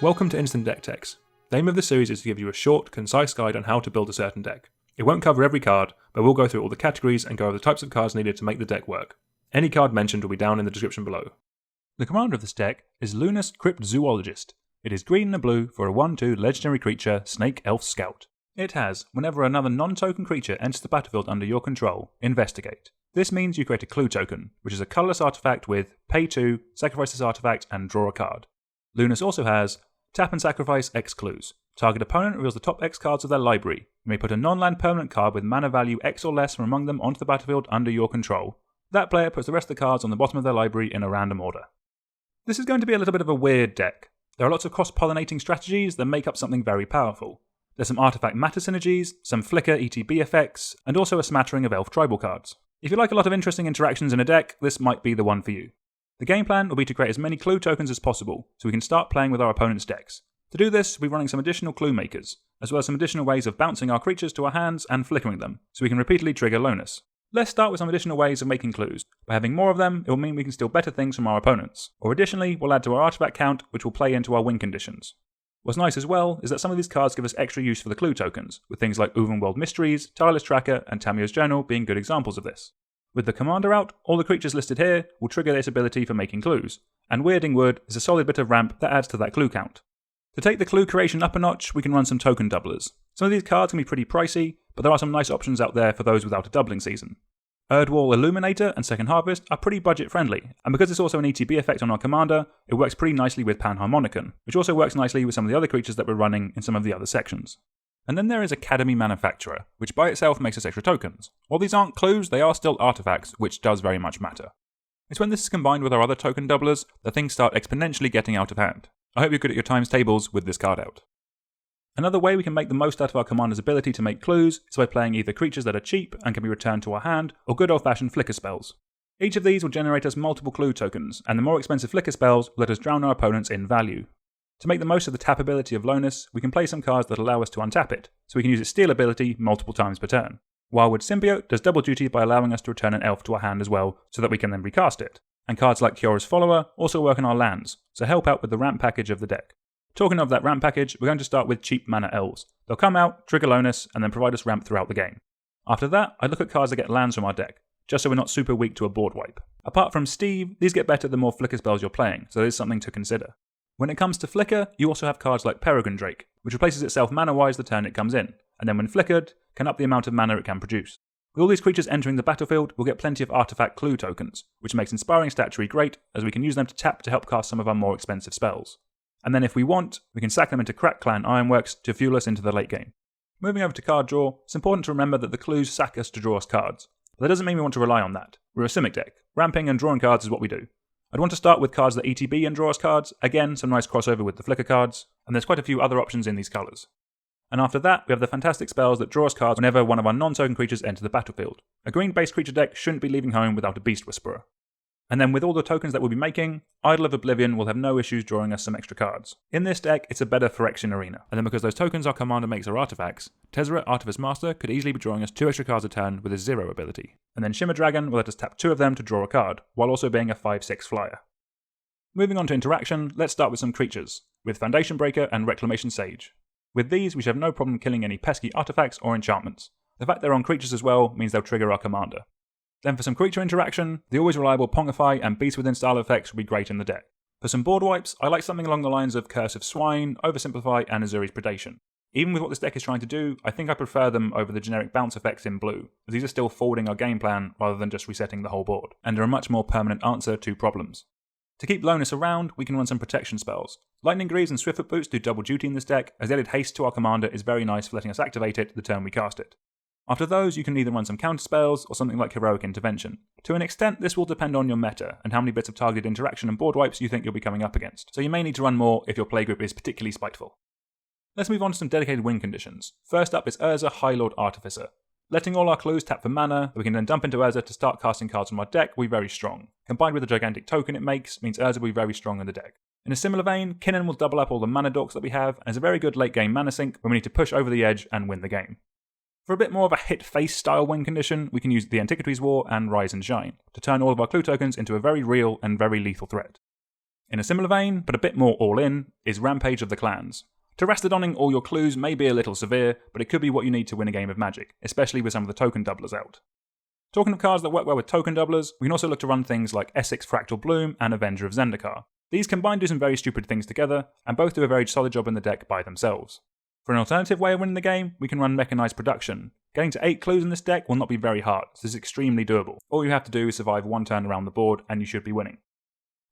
Welcome to Instant Deck Techs. The aim of the series is to give you a short, concise guide on how to build a certain deck. It won't cover every card, but we'll go through all the categories and go over the types of cards needed to make the deck work. Any card mentioned will be down in the description below. The commander of this deck is Lonis Cryptozoologist. It is green and blue for a 1/2 legendary creature, Snake Elf Scout. It has, whenever another non-token creature enters the battlefield under your control, investigate. This means you create a clue token, which is a colourless artifact with pay 2, sacrifice this artifact, and draw a card. Lonis also has tap and sacrifice X clues. Target opponent reveals the top X cards of their library. You may put a non-land permanent card with mana value X or less from among them onto the battlefield under your control. That player puts the rest of the cards on the bottom of their library in a random order. This is going to be a little bit of a weird deck. There are lots of cross-pollinating strategies that make up something very powerful. There's some artifact matter synergies, some flicker ETB effects, and also a smattering of elf tribal cards. If you like a lot of interesting interactions in a deck, this might be the one for you. The game plan will be to create as many clue tokens as possible, so we can start playing with our opponent's decks. To do this, we'll be running some additional clue makers, as well as some additional ways of bouncing our creatures to our hands and flickering them, so we can repeatedly trigger Lonis. Let's start with some additional ways of making clues. By having more of them, it will mean we can steal better things from our opponents. Or additionally, we'll add to our artifact count, which will play into our win conditions. What's nice as well is that some of these cards give us extra use for the clue tokens, with things like Ulvenwald Mysteries, Tireless Tracker, and Tamiyo's Journal being good examples of this. With the commander out, all the creatures listed here will trigger this ability for making clues, and Weirding Wood is a solid bit of ramp that adds to that clue count. To take the clue creation up a notch, we can run some token doublers. Some of these cards can be pretty pricey, but there are some nice options out there for those without a doubling season. Erdwal Illuminator and Second Harvest are pretty budget friendly, and because it's also an ETB effect on our commander, it works pretty nicely with Panharmonicon, which also works nicely with some of the other creatures that we're running in some of the other sections. And then there is Academy Manufacturer, which by itself makes us extra tokens. While these aren't clues, they are still artifacts, which does very much matter. It's when this is combined with our other token doublers that things start exponentially getting out of hand. I hope you're good at your times tables with this card out. Another way we can make the most out of our commander's ability to make clues is by playing either creatures that are cheap and can be returned to our hand, or good old-fashioned flicker spells. Each of these will generate us multiple clue tokens, and the more expensive flicker spells will let us drown our opponents in value. To make the most of the tap ability of Lonis, we can play some cards that allow us to untap it, so we can use its steal ability multiple times per turn. Wildwood Symbiote does double duty by allowing us to return an elf to our hand as well, so that we can then recast it. And cards like Kyora's Follower also work on our lands, so help out with the ramp package of the deck. Talking of that ramp package, we're going to start with cheap mana elves. They'll come out, trigger Lonis, and then provide us ramp throughout the game. After that, I look at cards that get lands from our deck, just so we're not super weak to a board wipe. Apart from Steve, these get better the more flicker spells you're playing, so there's something to consider. When it comes to flicker, you also have cards like Peregrine Drake, which replaces itself mana-wise the turn it comes in, and then when flickered, can up the amount of mana it can produce. With all these creatures entering the battlefield, we'll get plenty of artifact clue tokens, which makes Inspiring Statuary great, as we can use them to tap to help cast some of our more expensive spells. And then if we want, we can sack them into Crack Clan Ironworks to fuel us into the late game. Moving over to card draw, it's important to remember that the clues sack us to draw us cards, but that doesn't mean we want to rely on that. We're a Simic deck. Ramping and drawing cards is what we do. I'd want to start with cards that ETB and draw us cards, again some nice crossover with the flicker cards, and there's quite a few other options in these colours. And after that, we have the fantastic spells that draw us cards whenever one of our non-token creatures enter the battlefield. A green-based creature deck shouldn't be leaving home without a Beast Whisperer. And then with all the tokens that we'll be making, Idol of Oblivion will have no issues drawing us some extra cards. In this deck, it's a better Phyrexian arena, and then because those tokens our commander makes are artifacts, Tezzeret Artifice Master could easily be drawing us 2 extra cards a turn with his 0 ability. And then Shimmer Dragon will let us tap 2 of them to draw a card, while also being a 5/6 flyer. Moving on to interaction, let's start with some creatures, with Foundation Breaker and Reclamation Sage. With these, we should have no problem killing any pesky artifacts or enchantments. The fact they're on creatures as well means they'll trigger our commander. Then for some creature interaction, the always reliable Pongify and Beast Within style effects will be great in the deck. For some board wipes, I like something along the lines of Curse of Swine, Oversimplify, and Azuri's Predation. Even with what this deck is trying to do, I think I prefer them over the generic bounce effects in blue, as these are still forwarding our game plan rather than just resetting the whole board, and are a much more permanent answer to problems. To keep Lonis around, we can run some protection spells. Lightning Greaves and Swiftfoot Boots do double duty in this deck, as the added haste to our commander is very nice for letting us activate it the turn we cast it. After those, you can either run some counter spells or something like Heroic Intervention. To an extent, this will depend on your meta and how many bits of targeted interaction and board wipes you think you'll be coming up against, so you may need to run more if your playgroup is particularly spiteful. Let's move on to some dedicated win conditions. First up is Urza High Lord Artificer. Letting all our clues tap for mana that we can then dump into Urza to start casting cards from our deck will be very strong. Combined with the gigantic token it makes, means Urza will be very strong in the deck. In a similar vein, Kinnan will double up all the mana dorks that we have, and is a very good late game mana sink when we need to push over the edge and win the game. For a bit more of a hit face style win condition, we can use the Antiquities War and Rise and Shine to turn all of our clue tokens into a very real and very lethal threat. In a similar vein, but a bit more all-in, is Rampage of the Clans. Terastodonning all your clues may be a little severe, but it could be what you need to win a game of Magic, especially with some of the token doublers out. Talking of cards that work well with token doublers, we can also look to run things like Essex Fractal Bloom and Avenger of Zendikar. These combine do some very stupid things together, and both do a very solid job in the deck by themselves. For an alternative way of winning the game, we can run Mechanized Production. Getting to 8 clues in this deck will not be very hard, so this is extremely doable. All you have to do is survive one turn around the board, and you should be winning.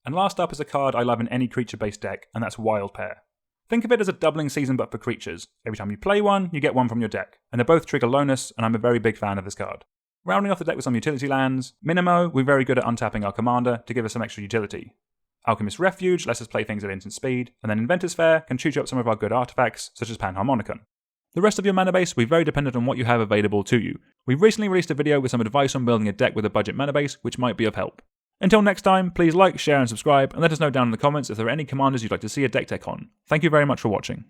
And last up is a card I love in any creature-based deck, and that's Wild Pair. Think of it as a doubling season but for creatures. Every time you play one, you get one from your deck, and they both trigger Lonis, and I'm a very big fan of this card. Rounding off the deck with some utility lands, Minimo, we're very good at untapping our commander to give us some extra utility. Alchemist's Refuge lets us play things at instant speed, and then Inventor's Fair can shoot you up some of our good artifacts, such as Panharmonicon. The rest of your mana base will be very dependent on what you have available to you. We've recently released a video with some advice on building a deck with a budget mana base, which might be of help. Until next time, please like, share and subscribe, and let us know down in the comments if there are any commanders you'd like to see a deck tech on. Thank you very much for watching.